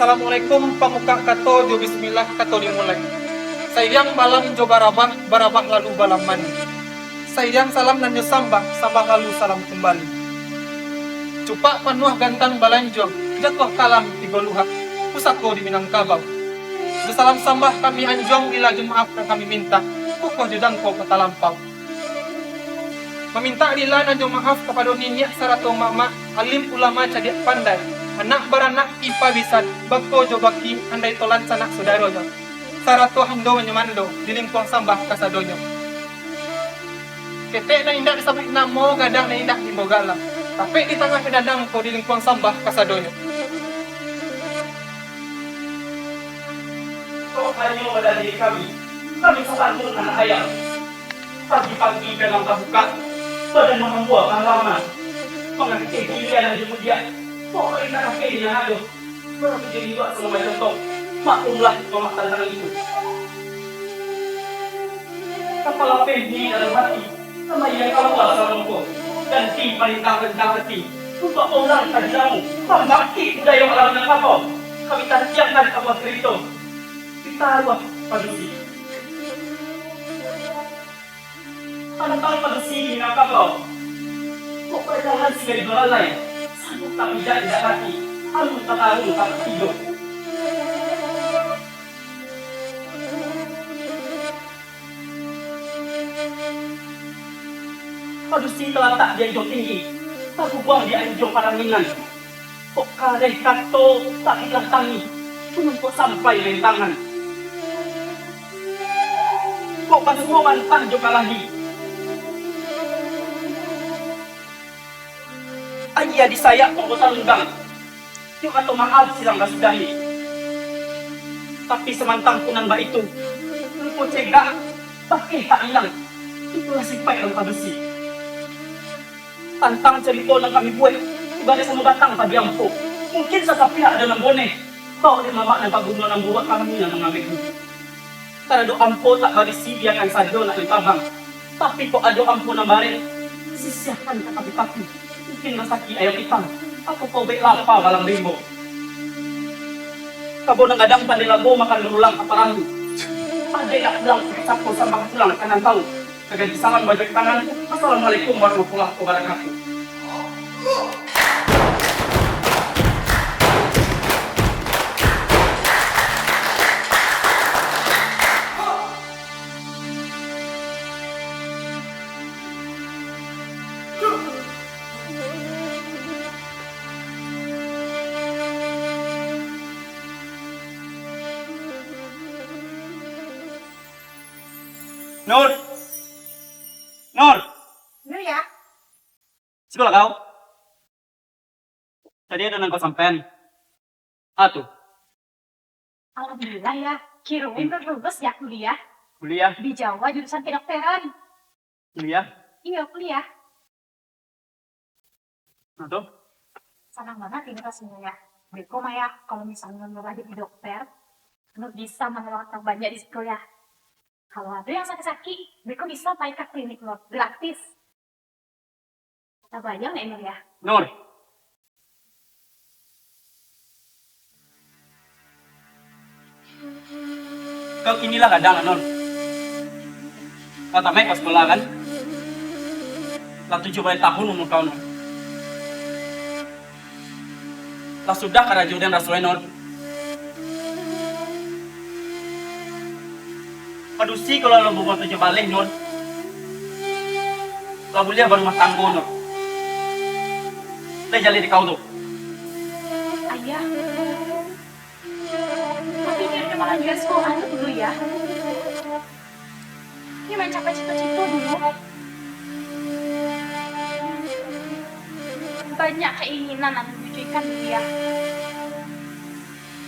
Assalamualaikum pamuka kato jo bismillah kato dimulai. Sayang balam jo barabah lalu balam mani. Sayang salam dan jo sambah lalu salam kembali. Cupak penuh gantang balanjo, jatuh kalam di goluhak, pusako di Minangkabau. Salam sambah kami anjong bila maaf dan kami minta, kukoh judangko kata lampau. Meminta lila dan jo maaf kepada ninyak sarato mama, alim ulama cadik pandai. Anak beranak ipa bisa bako jo baki andai tolan sanak saudaronya. Sarato hando menyemando di lingkuang sambah kasadonyo. Ketek na indak disabik namo gadang na indak di Bogala. Tapi di tengah pedadang ko di lingkuang sambah kasadonyo. Kau hanya pada diri kami santun anak ayam. Pagi-pagi pegang buka, badan membuahkan lama. Mengerti pilihan yang kemudian. Pokoknya nak pakai dia aduh. Berapa jadi buat selama contoh. Maklumlah mama tantangan itu. Kepala pendi dalam hati. Sama yang kalau sama engkau. Ganti perintah hati. Untuk orang kajianmu. Pembakti budaya alam dan kapal. Kami tak siapkan kapal cerita. Pitaruah Padusi. Pantang Padusi Minang kapal. Pokoknya jangan singgah di belalai. Tak tidak lagi, alun tak tidur. Padusi telah tak di anjong tinggi, tak buang di anjong Paranginan. Kok kareh kato tak hilang tangi, menumpuk sampai rentangan. Kok pasuman anjong kalahi. Ayah disayak pengkota lenggang. Yuk atau maaf silang rasudahi. Tapi semantang punan mbak itu, lupa cegak, pakai tak hilang. Itulah sifat yang Padusi. Tantang cerita yang kami buat, ibadah sama batang tadi ampuh. Mungkin satu pihak dalam boneh, kau di mamak dan pagumno yang buat kami yang mengambil. Karena do ampuh tak barisi biarkan saja nak ditabang. Tapi kok ada ampuh nambarin, sisiakan tak tapi. Mungkin nasaki ayam hitam, aku kau baik lapar dalam limbo. Kabo nang gadang pandai labo makan berulang apa rangu. Pandai nak pulang sapu sampai pulang kanan tahu. Keganti salam bajak tangan. Assalamualaikum warahmatullahi wabarakatuh. Nur! Nur ya? Sekolah kau? Tadi ada nang kau sampean. Tuh. Alhamdulillah ya. Kirain udah lulus ya kuliah. Kuliah? Di Jawa jurusan kedokteran. Kuliah? Iya kuliah. Tuh. Senang banget ini rasanya ya. Beko Maya, kalau misalnya Nur lagi di dokter, Nur bisa menolong banyak di sekolah. Kalau ada yang sakit-sakit, Beko bisa main ke klinik Nur, gratis. Kita bayang ya Nur ya? Nur! Kau inilah kadang, Nur. Kau tak main ke sekolah kan? Lah 17 tahun umur kau, Nur. Lah sudah kerajudan rasuai, Nur. Padusi kalau lo buat 7 balik, Nur. Lo boleh baru rumah tangga, Nur. Dia jali di kau tuh. Ayah. Tapi dia malah dia sekolah dulu ya. Dia main capai cita-cita dulu. Banyak keinginan yang diwujudkan dia.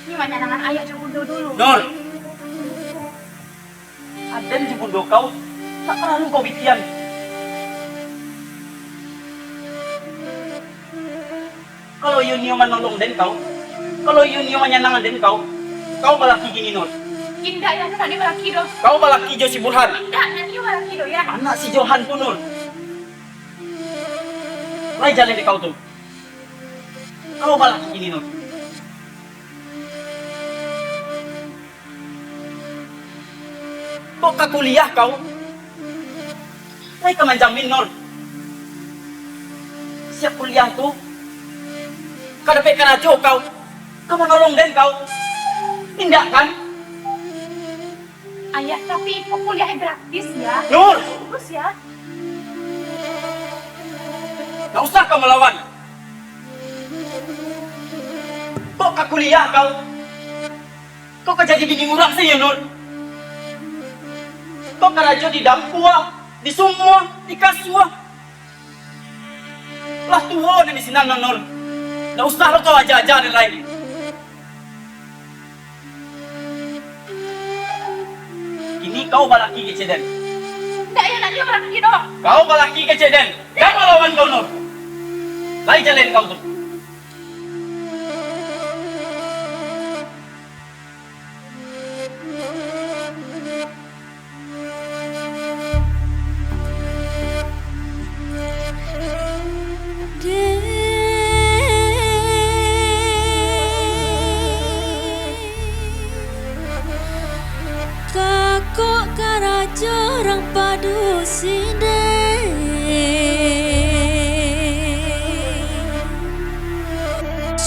Ini manyanangan ayah Jubundo dulu. Nur! Aden Jubundo kau, tak terlalu kau bikian. Kalau Yunio menolong den kau, kalau Yunio menyenangkan den kau balaki gini, Nur. Indah ya, tadi balaki do. Kau balaki Jo si Burhan. Indah, nanti balaki do ya. Anak si Johan tuh, Nur. Lai jalan di kau tuh. Kau balaki gini, Nur. Kok ke kuliah kau? Mereka menjamin Nur. Siap kuliah tuh. Kau dapatkan aja kau. Kau menolong dan kau. Tidak kan? Ayah, tapi kok kuliahnya gratis ya? Nur! Terus ya? Gak usah kau melawan. Kok ke kuliah kau? Kau kerja di bini murah sih ya Nur? Kau kerja di Dampua, di Sumua, di Kasua. Lah tuh di sini Nur. Gak usah lo kau aja-aja dan lain. Ini kau balaki keceden. Tidak ya, nanti berarti dong. Kau balaki keceden. Gak melawan kau Nur. Lain jalan kau tuh. Kakok karajo orang padusi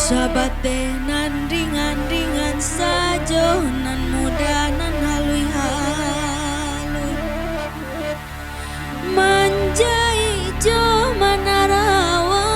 sahabat nan ringan-ringan sajo nan muda nan halui-halui manjai jo manarawang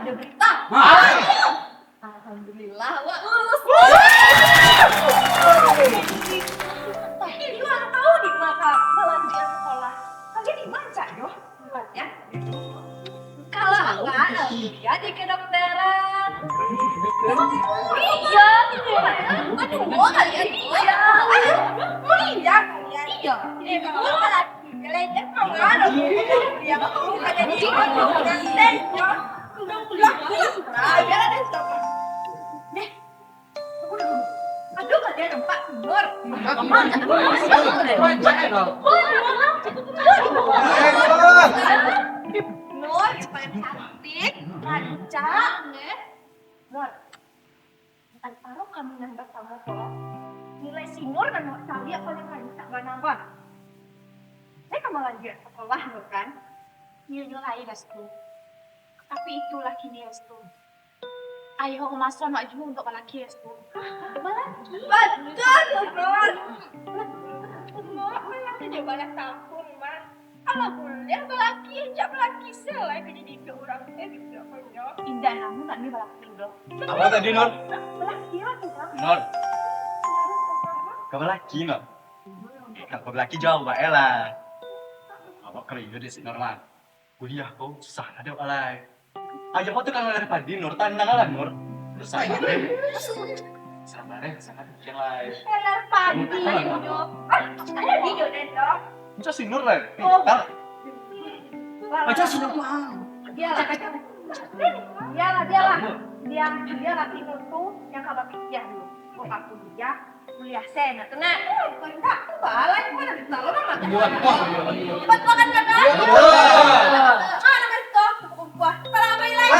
Ada berita. Alhamdulillah, wah lulus. Tapi di ulang tahun di maka melanjutkan sekolah. Kalian di mana yo? Tempatnya? Kalau enggak, ya di kedokteran. Iya, aduh, kalian iya. Mau iya kalian? Iya. Kalau lagi kalian mau ada yang perlu kalian di Aduh, gak dia nampak Nur. Nur, paling cantik, rancang, ya. Nur, taruh kami nambah kamu kok. Nilai si Nur dan Nur kalian paling rancang gak nambah. Kamu lagi sekolah Nur kan? Nilai restu. Tapi itulah kini restu. Ayo masuk maju untuk laki restu. Laki. Betul, Nur. Nur, memang tidak banyak tahun, Mas. Kalau boleh laki ajak laki selai jadi orang tidak punya. Indah kamu tak nih laki dong. Apa tadi Nur? Laki lah. Nur. Kau laki Nur? Kau laki jauh mbak Ella. Awak kerja di sini normal. Kuliah kau susah ada alay. Ayo kau tuh kan dari padi Nur, tandang lah Nur. Terus sabar sangat yang lain. Elah padi video. Ada video deh dong. Macam si Nur lah. Pintar. Macam si Nur mah. Dialah. Dia laki Nur tuh yang kabar kuliah dulu. Kok aku kuliah sena tenang. Enggak, balik mana ditalo nama. Cepat makan kakak. Mana besok? Buah. Para apa lagi?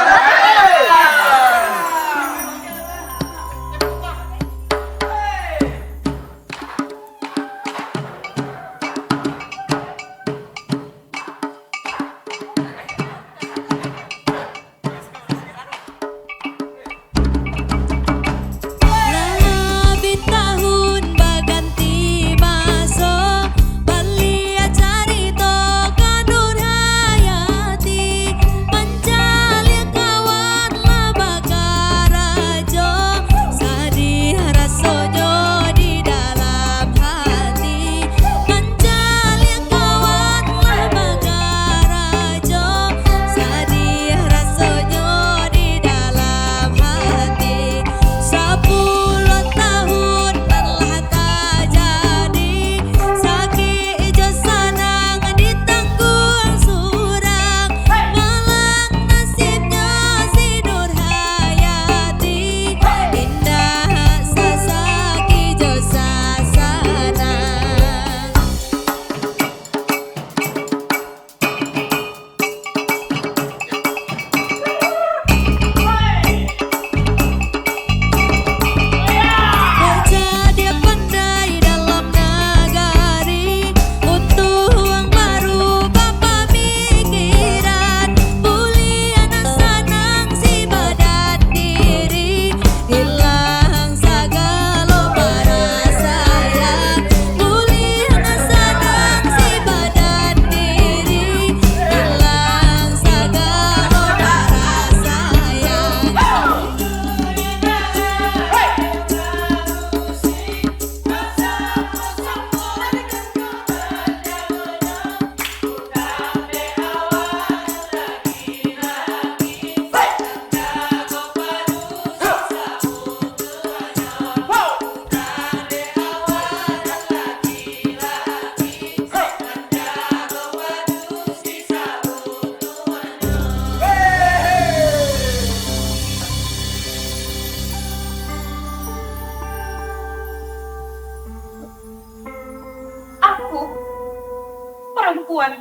Perempuan.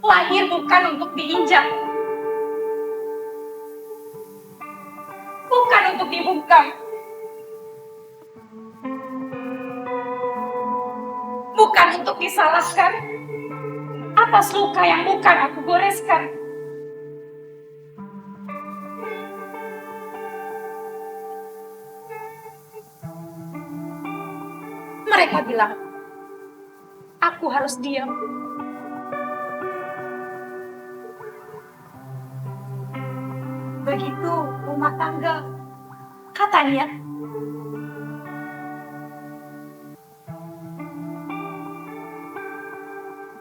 Lahir bukan untuk diinjak. Bukan untuk dibungkam. Bukan untuk disalahkan atas luka yang bukan aku goreskan. Mereka bilang, aku harus diam. Begitu rumah tangga, katanya.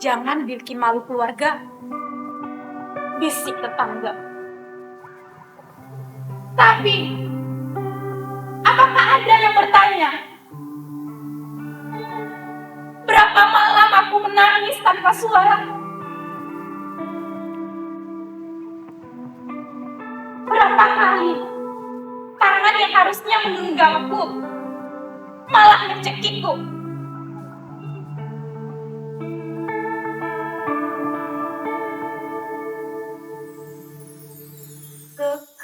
Jangan bikin malu keluarga, bisik tetangga. Tapi, apakah ada yang bertanya? Berapa malam aku menangis tanpa suara. Berapa kali tangan yang harusnya menunggangku malah mencekikku.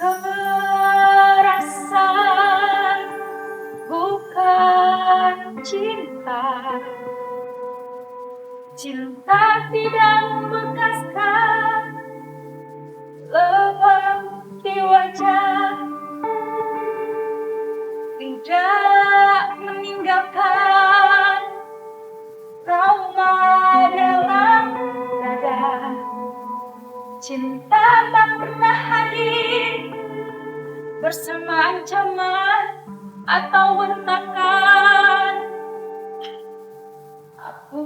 Kekerasan bukan cinta. Cinta tidak membekaskan lebam di wajah, tidak meninggalkan trauma dalam dada. Cinta tak pernah hadir bersama ancaman atau bentakan. Aku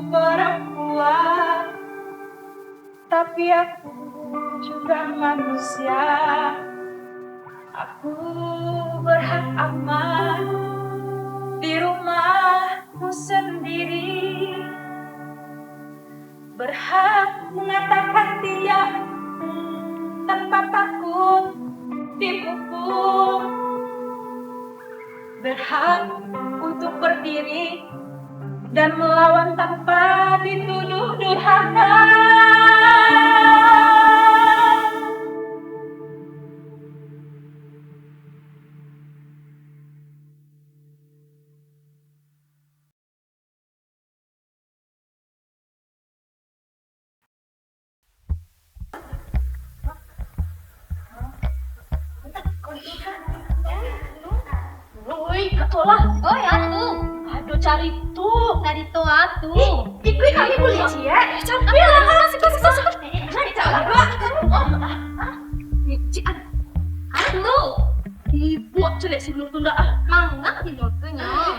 perempuan, tapi aku juga manusia. Aku berhak aman di rumahku sendiri, berhak mengatakan tidak tanpa takut dihukum, berhak untuk berdiri dan melawan tanpa dituduh durhaka. Woi, katolah. Oh ya tuh, Aduh, cari tuh. tadi tuh atuh. Ikut kami boleh cia. Capek lah, masih. Cari cara. Cian. Atuh, Ibu celek si Nur tunda. mangga di notunya.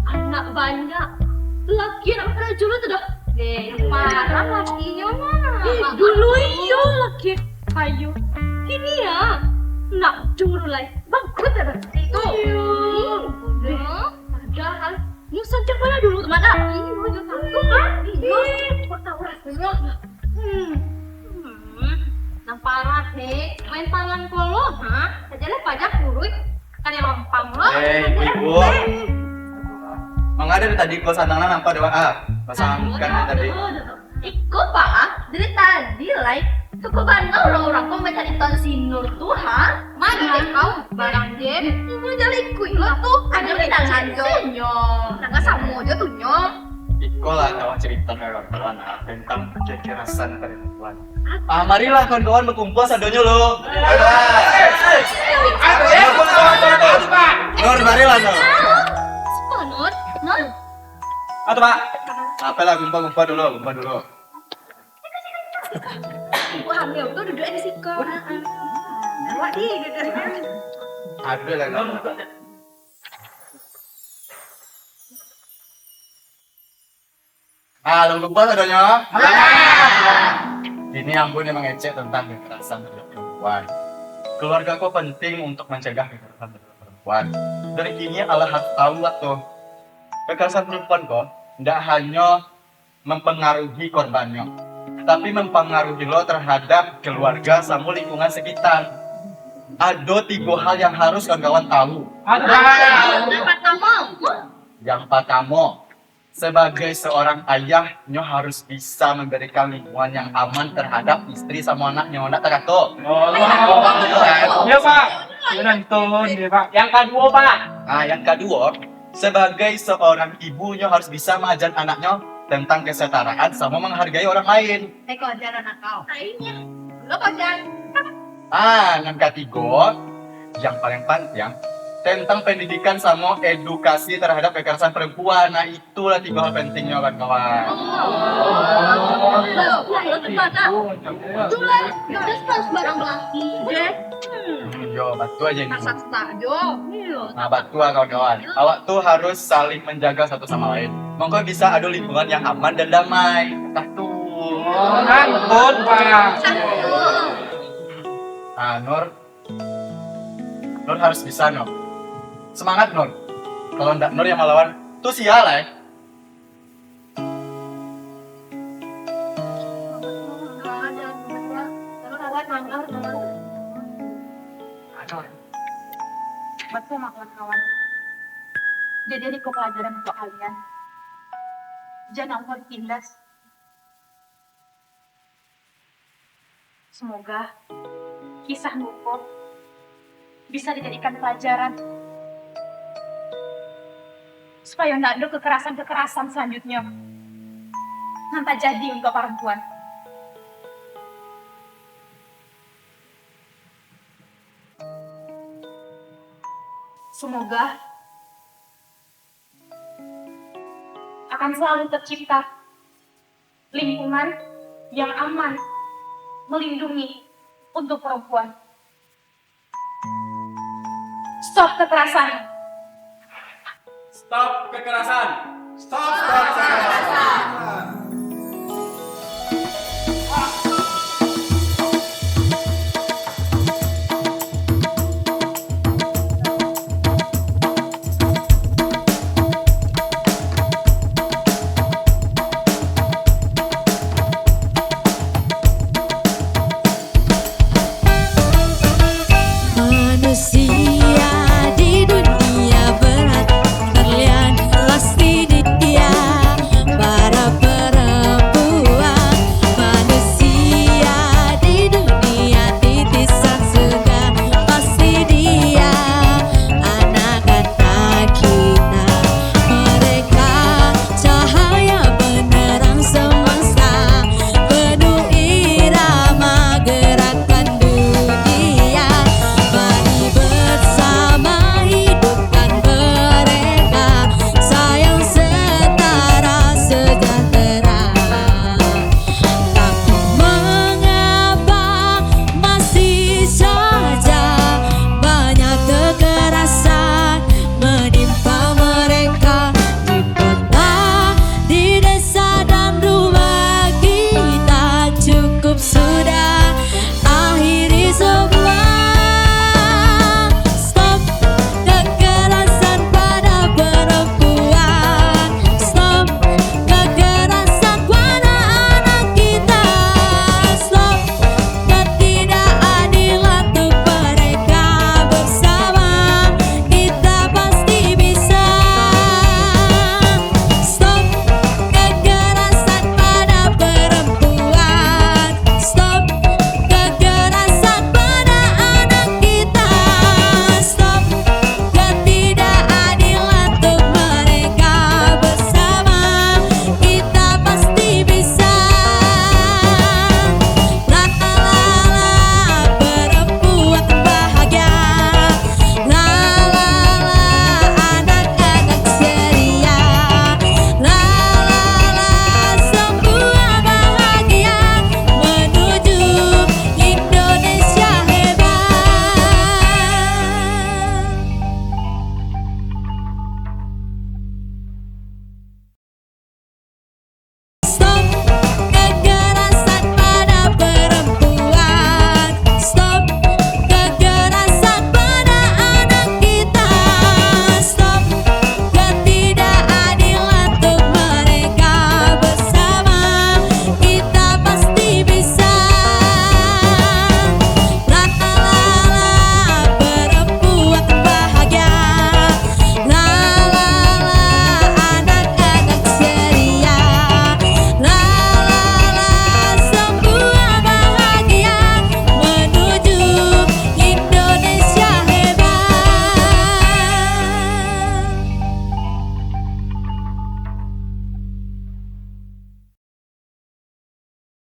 Anak banyak. Laki anak kerja lu tuh dah. Parah lakinya mah. Dulu iyo laki kayu. Ini ya. Nak jurulai. Bangkrut ya dah. Itu. Padahal Nusan cek mana dulu kemana? Iya, juga tuh kan. Kok tahu rasanya? Nang parah he, main tangan kolo, ha? Sajalah pajak buruk, kan yang lempang lo. Ibu. Mangga dari tadi kau sandangna nampak dewa pasangkan tadi. Ikut pak, dari tadi like. Cukup banda orang-orang kok mencari ton sinur tuh, ha? Mana kau barang dia? Ini jalan ikut lo tuh, ada di tangan jo. Nggak sama jo tuh nyo. Iko lah tahu cerita kawan-kawan tentang kekerasan perempuan. Marilah kawan-kawan berkumpul sadonyo lo. Nur, marilah Nur. Sepanut, non. Atau Pak. Apa lah kumpul dulu. Ibu hamil tuh duduk di situ. Wah, duduk. Ada lah Nur. Halo kumpul sadonyo. Ini ampun yang mengecek tentang kekerasan terhadap perempuan. Keluarga kau penting untuk mencegah kekerasan terhadap perempuan. Dari kini Allah harus tahu tuh, kekerasan perempuan kok tidak hanya mempengaruhi korbannya, tapi mempengaruhi lo terhadap keluarga sama lingkungan sekitar. Ada 3 hal yang harus kawan-kawan tahu. Yang pertama, sebagai seorang ayah, nyo harus bisa memberikan lingkungan yang aman terhadap istri sama anaknya. Nggak terkato. Ya Pak. Nonton ya Pak. Yang kedua Pak. Nah, yang kedua, sebagai seorang ibu, nyo harus bisa mengajar anaknya tentang kesetaraan sama menghargai orang lain. Teko ajaran akau. Lainnya, lo ajar. Yang ketiga, yang paling penting, tentang pendidikan sama edukasi terhadap kekerasan perempuan. Nah, itulah 3 hal pentingnya kawan-kawan. Lo tempatnya. Itulah, kita harus barang belaki. Yo, batu aja ini. Sasta jo. Nah, batu kawan-kawan. Awak tuh harus saling menjaga satu sama lain. Monggo bisa ada lingkungan yang aman dan damai. Tah tuh. Nonton Pak. Nur harus bisa Nur. Semangat Nur. Kalau ndak Nur yang melawan, tuh sial Betul kawan-kawan. Jadi ini pelajaran untuk kalian. Jangan mau ditindas. Semoga kisah Nuko bisa dijadikan pelajaran supaya tidak ada kekerasan-kekerasan selanjutnya nanti jadi untuk perempuan. Semoga akan selalu tercipta lingkungan yang aman, melindungi untuk perempuan. Stop kekerasan. Stop kekerasan. Stop kekerasan.